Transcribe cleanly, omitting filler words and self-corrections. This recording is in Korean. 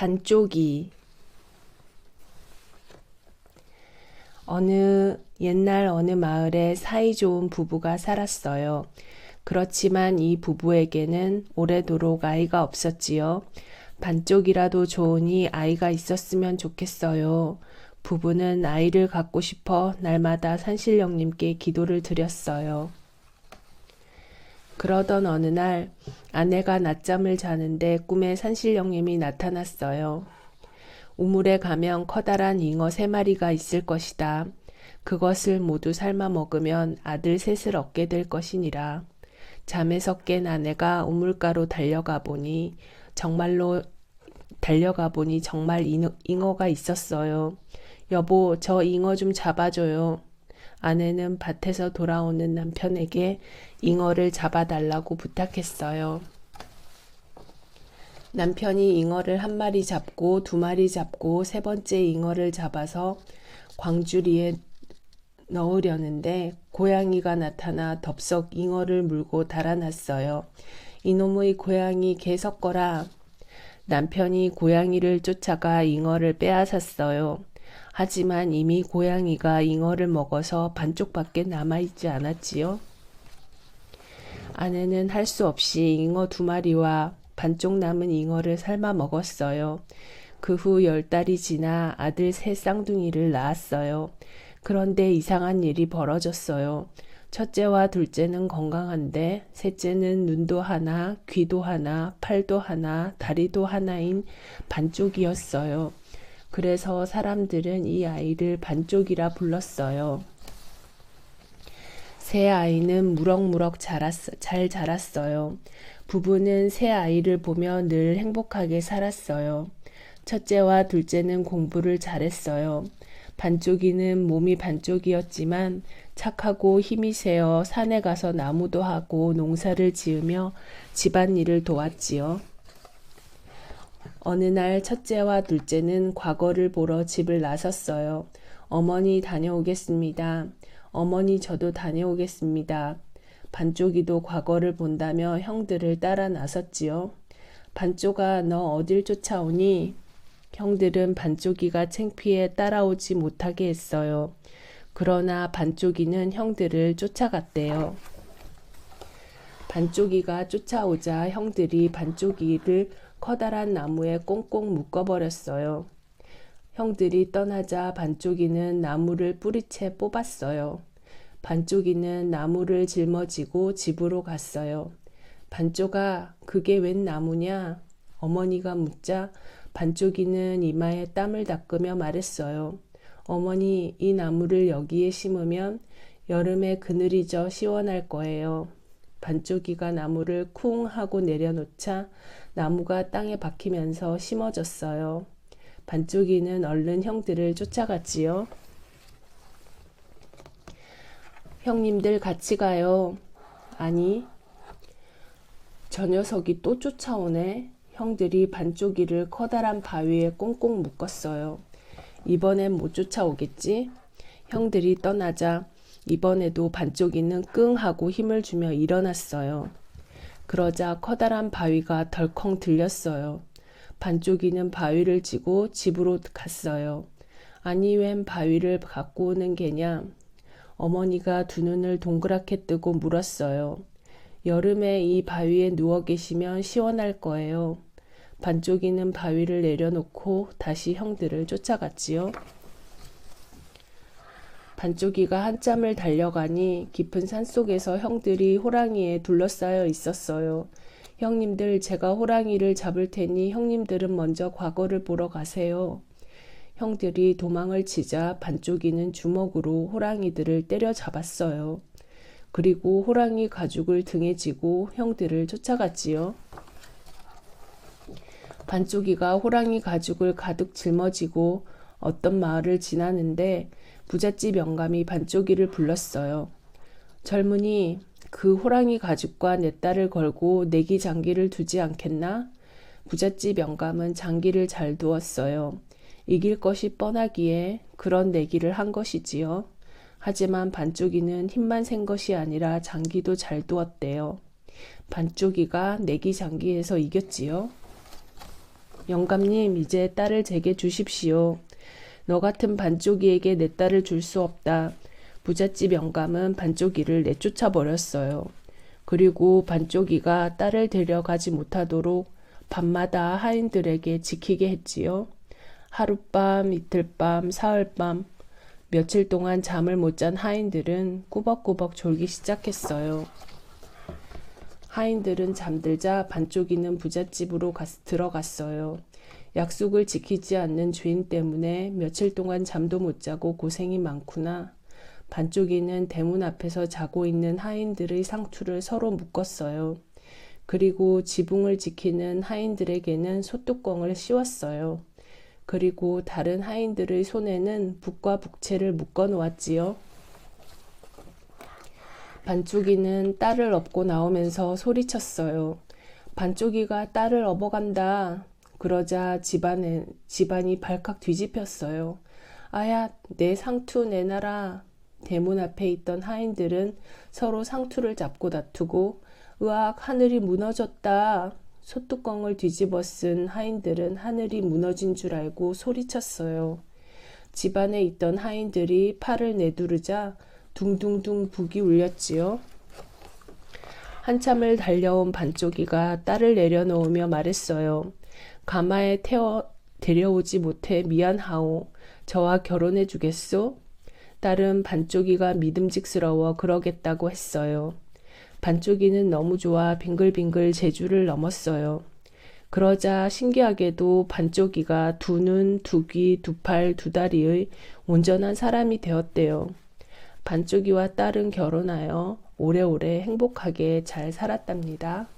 반쪽이. 옛날 어느 마을에 사이좋은 부부가 살았어요. 그렇지만 이 부부에게는 오래도록 아이가 없었지요. 반쪽이라도 좋으니 아이가 있었으면 좋겠어요. 부부는 아이를 갖고 싶어 날마다 산신령님께 기도를 드렸어요. 그러던 어느 날 아내가 낮잠을 자는데 꿈에 산신령님이 나타났어요. 우물에 가면 커다란 잉어 3마리가 있을 것이다. 그것을 모두 삶아 먹으면 아들 셋을 얻게 될 것이니라. 잠에서 깬 아내가 우물가로 달려가 보니 정말 잉어가 있었어요. 여보, 저 잉어 좀 잡아줘요. 아내는 밭에서 돌아오는 남편에게 잉어를 잡아달라고 부탁했어요. 남편이 잉어를 1마리 잡고 2마리 잡고 3번째 잉어를 잡아서 광주리에 넣으려는데 고양이가 나타나 덥석 잉어를 물고 달아났어요. 이놈의 고양이 개 섞어라. 남편이 고양이를 쫓아가 잉어를 빼앗았어요. 하지만 이미 고양이가 잉어를 먹어서 반쪽밖에 남아있지 않았지요. 아내는 할 수 없이 잉어 2마리와 반쪽 남은 잉어를 삶아 먹었어요. 그 후 10달이 지나 아들 3 쌍둥이를 낳았어요. 그런데 이상한 일이 벌어졌어요. 첫째와 둘째는 건강한데 셋째는 눈도 하나, 귀도 하나, 팔도 하나, 다리도 하나인 반쪽이었어요. 그래서 사람들은 이 아이를 반쪽이라 불렀어요. 새 아이는 무럭무럭 잘 자랐어요. 부부는 새 아이를 보며 늘 행복하게 살았어요. 첫째와 둘째는 공부를 잘했어요. 반쪽이는 몸이 반쪽이었지만 착하고 힘이 세어 산에 가서 나무도 하고 농사를 지으며 집안일을 도왔지요. 어느 날 첫째와 둘째는 과거를 보러 집을 나섰어요. 어머니 다녀오겠습니다. 어머니 저도 다녀오겠습니다. 반쪽이도 과거를 본다며 형들을 따라 나섰지요. 반쪽아, 너 어딜 쫓아오니? 형들은 반쪽이가 창피해 따라오지 못하게 했어요. 그러나 반쪽이는 형들을 쫓아갔대요. 반쪽이가 쫓아오자 형들이 반쪽이를 커다란 나무에 꽁꽁 묶어버렸어요. 형들이 떠나자 반쪽이는 나무를 뿌리채 뽑았어요. 반쪽이는 나무를 짊어지고 집으로 갔어요. 반쪽아, 그게 웬 나무냐? 어머니가 묻자 반쪽이는 이마에 땀을 닦으며 말했어요. 어머니, 이 나무를 여기에 심으면 여름에 그늘이 져 시원할 거예요. 반쪽이가 나무를 쿵 하고 내려놓자 나무가 땅에 박히면서 심어졌어요. 반쪽이는 얼른 형들을 쫓아갔지요. 형님들 같이 가요. 아니, 저 녀석이 또 쫓아오네. 형들이 반쪽이를 커다란 바위에 꽁꽁 묶었어요. 이번엔 못 쫓아오겠지? 형들이 떠나자 이번에도 반쪽이는 끙 하고 힘을 주며 일어났어요. 그러자 커다란 바위가 덜컹 들렸어요. 반쪽이는 바위를 지고 집으로 갔어요. 아니 웬 바위를 갖고 오는 게냐? 어머니가 두 눈을 동그랗게 뜨고 물었어요. 여름에 이 바위에 누워 계시면 시원할 거예요. 반쪽이는 바위를 내려놓고 다시 형들을 쫓아갔지요. 반쪽이가 한참을 달려가니 깊은 산속에서 형들이 호랑이에 둘러싸여 있었어요. 형님들, 제가 호랑이를 잡을 테니 형님들은 먼저 과거를 보러 가세요. 형들이 도망을 치자 반쪽이는 주먹으로 호랑이들을 때려잡았어요. 그리고 호랑이 가죽을 등에 지고 형들을 쫓아갔지요. 반쪽이가 호랑이 가죽을 가득 짊어지고 어떤 마을을 지나는데 부잣집 영감이 반쪽이를 불렀어요. 젊은이, 그 호랑이 가죽과 내 딸을 걸고 내기 장기를 두지 않겠나? 부잣집 영감은 장기를 잘 두었어요. 이길 것이 뻔하기에 그런 내기를 한 것이지요. 하지만 반쪽이는 힘만 센 것이 아니라 장기도 잘 두었대요. 반쪽이가 내기 장기에서 이겼지요. 영감님, 이제 딸을 제게 주십시오. 너 같은 반쪽이에게 내 딸을 줄 수 없다. 부잣집 영감은 반쪽이를 내쫓아 버렸어요. 그리고 반쪽이가 딸을 데려가지 못하도록 밤마다 하인들에게 지키게 했지요. 하룻밤, 이틀밤, 사흘밤, 며칠 동안 잠을 못 잔 하인들은 꾸벅꾸벅 졸기 시작했어요. 하인들은 잠들자 반쪽이는 부잣집으로 들어갔어요. 약속을 지키지 않는 주인 때문에 며칠 동안 잠도 못 자고 고생이 많구나. 반쪽이는 대문 앞에서 자고 있는 하인들의 상투를 서로 묶었어요. 그리고 지붕을 지키는 하인들에게는 소뚜껑을 씌웠어요. 그리고 다른 하인들의 손에는 북과 북채를 묶어 놓았지요. 반쪽이는 딸을 업고 나오면서 소리쳤어요. 반쪽이가 딸을 업어간다. 그러자 집안이 발칵 뒤집혔어요. 아야, 내 상투 내놔라. 대문 앞에 있던 하인들은 서로 상투를 잡고 다투고 으악, 하늘이 무너졌다. 소뚜껑을 뒤집어 쓴 하인들은 하늘이 무너진 줄 알고 소리쳤어요. 집안에 있던 하인들이 팔을 내두르자 둥둥둥 북이 울렸지요. 한참을 달려온 반쪽이가 딸을 내려놓으며 말했어요. 가마에 태워 데려오지 못해 미안하오. 저와 결혼해 주겠소? 딸은 반쪽이가 믿음직스러워 그러겠다고 했어요. 반쪽이는 너무 좋아 빙글빙글 제주를 넘었어요. 그러자 신기하게도 반쪽이가 두 눈, 두 귀, 두 팔, 두 다리의 온전한 사람이 되었대요. 반쪽이와 딸은 결혼하여 오래오래 행복하게 잘 살았답니다.